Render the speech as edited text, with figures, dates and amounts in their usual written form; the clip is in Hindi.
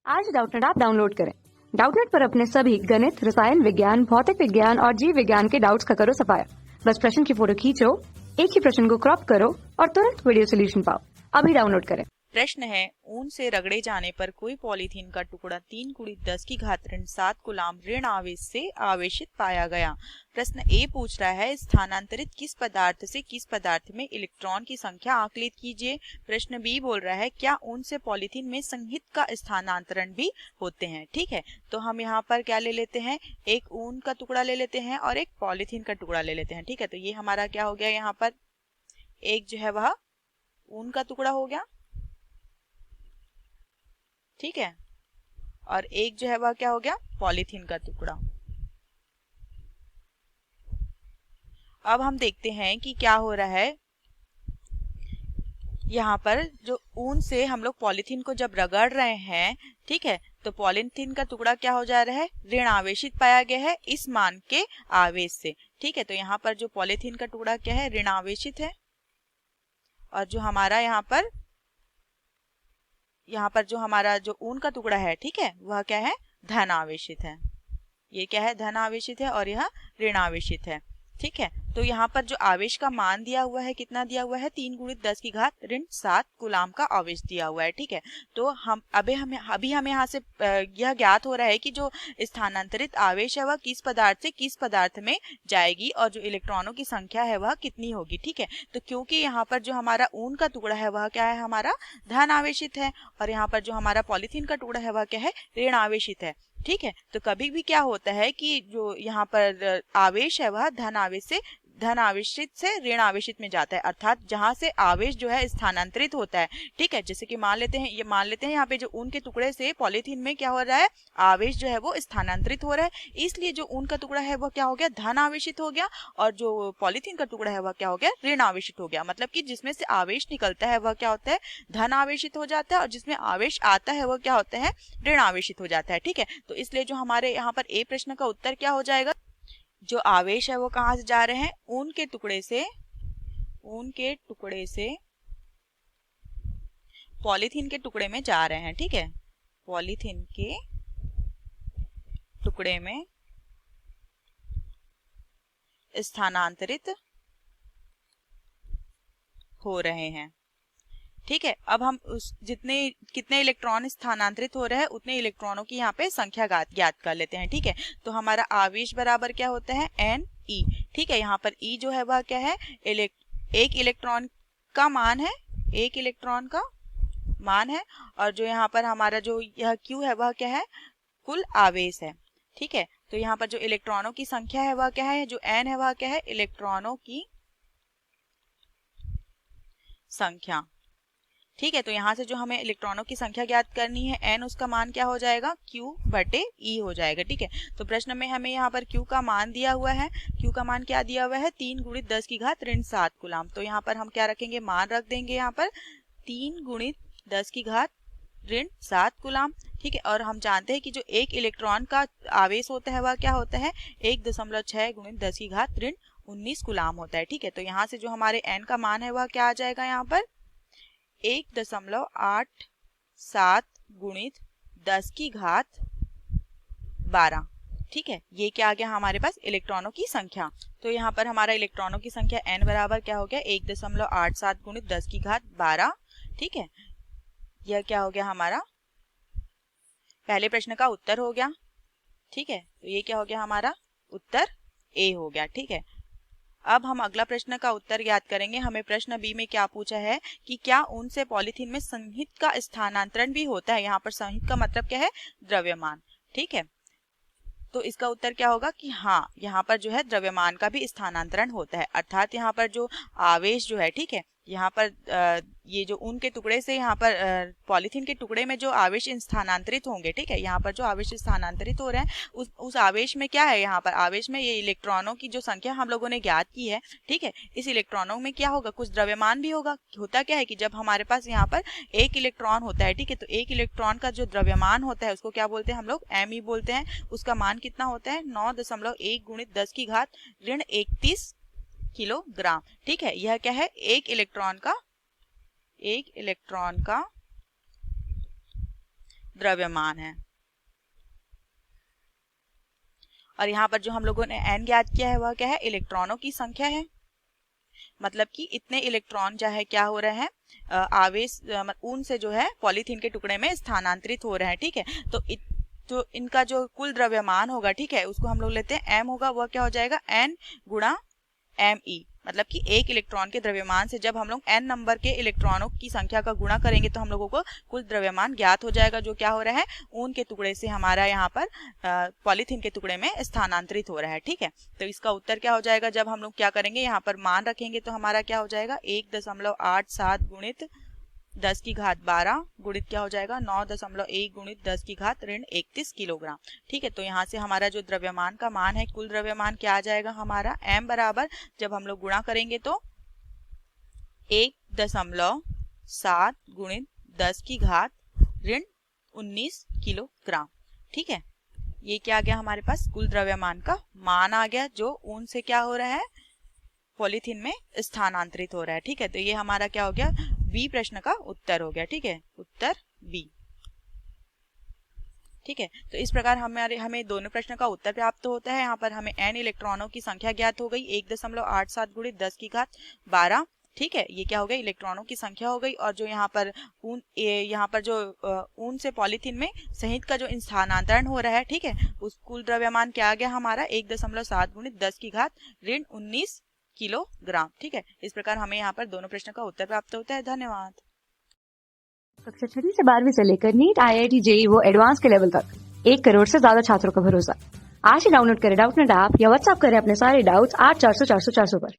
आज डाउटनेट ऐप डाउनलोड करें। डाउटनेट पर अपने सभी गणित, रसायन विज्ञान, भौतिक विज्ञान और जीव विज्ञान के डाउट्स का करो सफाया। बस प्रश्न की फोटो खींचो, एक ही प्रश्न को क्रॉप करो और तुरंत वीडियो सोल्यूशन पाओ। अभी डाउनलोड करें। प्रश्न है, ऊन से रगड़े जाने पर कोई पॉलीथीन का टुकड़ा 3×10⁻⁷ कूलाम ऋण आवेश से आवेशित पाया गया। प्रश्न ए पूछ रहा है, स्थानांतरित किस पदार्थ से किस पदार्थ में इलेक्ट्रॉन की संख्या आकलित कीजिए। प्रश्न बी बोल रहा है, क्या ऊन से पॉलीथीन में संहित का स्थानांतरण भी होते हैं। ठीक है, तो हम यहाँ पर क्या ले लेते हैं, एक ऊन का टुकड़ा ले लेते हैं और एक पॉलीथीन का टुकड़ा ले लेते हैं। ठीक है, तो ये हमारा क्या हो गया, यहाँ पर एक जो है वह ऊन का टुकड़ा हो गया, ठीक है, और एक जो है वह क्या हो गया, पॉलीथीन का टुकड़ा। अब हम देखते हैं कि क्या हो रहा है। यहाँ पर जो ऊन से हम लोग पॉलीथीन को जब रगड़ रहे हैं, ठीक है, तो पॉलीथीन का टुकड़ा क्या हो जा रहा है, ऋण आवेशित पाया गया है इस मान के आवेश से। ठीक है, तो यहाँ पर जो पॉलीथीन का टुकड़ा क्या है, ऋण आवेशित है, और जो हमारा यहाँ पर जो हमारा जो ऊन का टुकड़ा है, ठीक है, वह क्या है, धन आवेशित है। ये क्या है, धन आवेशित है और यह ऋण आवेशित है। ठीक है, तो यहाँ पर जो आवेश का मान दिया हुआ है, कितना दिया हुआ है, 3×10⁻⁷ कूलाम का आवेश दिया हुआ है। ठीक है, तो अभी हमें यहाँ से यह ज्ञात हो रहा है कि जो स्थानांतरित आवेश है वह किस पदार्थ से किस पदार्थ में जाएगी और जो इलेक्ट्रॉनों की संख्या है वह कितनी होगी। ठीक है, तो क्योंकि यहाँ पर जो हमारा ऊन का टुकड़ा है वह क्या है, हमारा धन आवेशित है, और यहाँ पर जो हमारा पॉलीथीन का टुकड़ा है वह क्या है, ऋण आवेशित है। ठीक है, तो कभी भी क्या होता है कि जो यहाँ पर आवेश है वह धन आवेशित से ऋण आवेशित में जाता है, अर्थात जहां से आवेश जो है स्थानांतरित होता है। ठीक है, जैसे कि मान लेते हैं यहाँ पे जो ऊन के टुकड़े से पॉलीथीन में क्या हो रहा है, आवेश जो है वो स्थानांतरित हो रहा है, इसलिए जो ऊन का टुकड़ा है वह क्या हो गया, धन आवेशित हो गया, और जो पॉलीथीन का टुकड़ा है वह क्या हो गया, ऋण आवेशित हो गया। मतलब कि जिसमें से आवेश निकलता है वह क्या होता है, धन आवेशित हो जाता है, और जिसमें आवेश आता है वह क्या होता है, ऋण आवेशित हो जाता है। ठीक है, तो इसलिए जो हमारे यहाँ पर ए प्रश्न का उत्तर क्या हो जाएगा, जो आवेश है वो कहां से जा रहे हैं, ऊन के टुकड़े से पॉलीथीन के टुकड़े में जा रहे हैं। ठीक है, पॉलीथीन के टुकड़े में स्थानांतरित हो रहे हैं। ठीक है, अब हम कितने इलेक्ट्रॉन स्थानांतरित हो रहे हैं उतने इलेक्ट्रॉनों की यहाँ पे संख्या ज्ञात कर लेते हैं। ठीक है, तो हमारा आवेश बराबर क्या होता है, Ne। ठीक है, यहाँ पर E जो है वह क्या है, एक इलेक्ट्रॉन का मान है, एक इलेक्ट्रॉन का मान है, और जो यहाँ पर हमारा जो यह Q है वह क्या है, कुल आवेश है। ठीक है, तो यहाँ पर जो इलेक्ट्रॉनों की संख्या है वह क्या है, जो N है वह क्या है, इलेक्ट्रॉनों की संख्या। ठीक है, तो यहाँ से जो हमें इलेक्ट्रॉनों की संख्या ज्ञात करनी है, n उसका मान क्या हो जाएगा, Q/E हो जाएगा। ठीक है, तो प्रश्न में हमें यहाँ पर Q का मान दिया हुआ है, Q का मान क्या दिया हुआ है, 3×10⁻⁷ कूलाम। तो यहाँ पर हम क्या रखेंगे, मान रख देंगे यहाँ पर 3×10⁻⁷ कूलाम। ठीक है, और हम जानते हैं कि जो एक इलेक्ट्रॉन का आवेश होता है वह क्या होता है, 1.6×10⁻⁻19 कूलाम होता है। ठीक है, तो यहाँ से जो हमारे n का मान है वह क्या आ जाएगा, यहाँ पर 1.87 × 10⁻12। ठीक है, ये क्या आ गया हमारे पास, इलेक्ट्रॉनों की संख्या। तो यहाँ पर हमारा इलेक्ट्रॉनों की संख्या n बराबर क्या हो गया, 1.87 × 10⁻12। ठीक है, यह क्या हो गया, हमारा पहले प्रश्न का उत्तर हो गया। ठीक है, तो ये क्या हो गया, हमारा उत्तर ए हो गया। ठीक है, अब हम अगला प्रश्न का उत्तर ज्ञात करेंगे। हमें प्रश्न बी में क्या पूछा है कि क्या ऊन से पॉलीथीन में संहित का स्थानांतरण भी होता है। यहाँ पर संहित का मतलब क्या है, द्रव्यमान। ठीक है, तो इसका उत्तर क्या होगा कि हाँ, यहाँ पर जो है द्रव्यमान का भी स्थानांतरण होता है, अर्थात यहाँ पर जो आवेश जो है, ठीक है, यहाँ पर ये जो ऊन के टुकड़े से यहाँ पर पॉलीथीन के टुकड़े में जो आवेश स्थानांतरित होंगे, ठीक है, यहाँ पर जो आवेश स्थानांतरित हो रहे हैं उस आवेश में क्या है, यहाँ पर आवेश में ये इलेक्ट्रॉनों की जो संख्या हम लोगों ने ज्ञात की है। ठीक है, इस इलेक्ट्रॉनों में क्या होगा, कुछ द्रव्यमान भी होगा। होता क्या है कि जब हमारे पास यहाँ पर एक इलेक्ट्रॉन होता है, ठीक है, तो एक इलेक्ट्रॉन का जो द्रव्यमान होता है उसको क्या बोलते हैं हम लोग, Me बोलते हैं। उसका मान कितना होता है, 9.1 × 10⁻31 किलोग्राम। ठीक है, यह क्या है, एक इलेक्ट्रॉन का द्रव्यमान है। और यहाँ पर जो हम लोगों ने n ज्ञात किया है वह क्या है, इलेक्ट्रॉनों की संख्या है। मतलब कि इतने इलेक्ट्रॉन जो है क्या हो रहे हैं, आवेश ऊन से जो है पॉलीथीन के टुकड़े में स्थानांतरित हो रहे हैं। ठीक है, तो इनका जो कुल द्रव्यमान होगा, ठीक है, उसको हम लोग लेते हैं m होगा, वह क्या हो जाएगा n गुणा me। मतलब कि एक इलेक्ट्रॉन के द्रव्यमान से जब हम लोग n नंबर के इलेक्ट्रॉनों की संख्या का गुणा करेंगे तो हम लोगों को कुल द्रव्यमान ज्ञात हो जाएगा, जो क्या हो रहा है, ऊन के टुकड़े से हमारा यहाँ पर पॉलीथीन के टुकड़े में स्थानांतरित हो रहा है। ठीक है, तो इसका उत्तर क्या हो जाएगा, जब हम लोग क्या करेंगे, यहाँ पर मान रखेंगे तो हमारा क्या हो जाएगा, 1.87 गुणित 10 की घात 12 गुणित क्या हो जाएगा 9.1 गुणित 10 की घात ऋण 31 किलोग्राम। ठीक है, तो यहाँ से हमारा जो द्रव्यमान का मान है, कुल द्रव्यमान क्या आ जाएगा हमारा, m बराबर जब हम लोग गुणा करेंगे तो 1.7 गुणित 10 की घात ऋण 19 किलोग्राम। ठीक है, ये क्या आ गया हमारे पास, कुल द्रव्यमान का मान आ गया, जो ऊन से क्या हो रहा है, पॉलीथीन में स्थानांतरित हो रहा है। ठीक है, तो ये हमारा क्या हो गया, बी प्रश्न का उत्तर हो गया। ठीक है, उत्तर बी। ठीक है, तो इस प्रकार हमें दोनों प्रश्न का उत्तर प्राप्त होता है। यहाँ पर हमें n इलेक्ट्रॉनों की संख्या ज्ञात हो गई, 1.87 गुणित 10 की घात 12। ठीक है, ये क्या हो गया, इलेक्ट्रॉनों की संख्या हो गई। और जो यहाँ पर जो ऊन से पॉलीथीन में संहित का जो स्थानांतरण हो रहा है, ठीक है, उस कुल द्रव्यमान क्या आ गया हमारा, 1.7 गुणित 10 की घात ऋण 19 किलोग्राम। ठीक है, इस प्रकार हमें यहाँ पर दोनों प्रश्न का उत्तर प्राप्त होता है। धन्यवाद। कक्षा 6 से 12वीं से लेकर नीट, IIT, JEE वो एडवांस के लेवल तक 1 करोड़ से ज्यादा छात्रों का भरोसा। आज ही डाउनलोड करें डाउटनेट ऐप या व्हाट्सएप करें अपने सारे डाउट्स 8400 400 400 पर।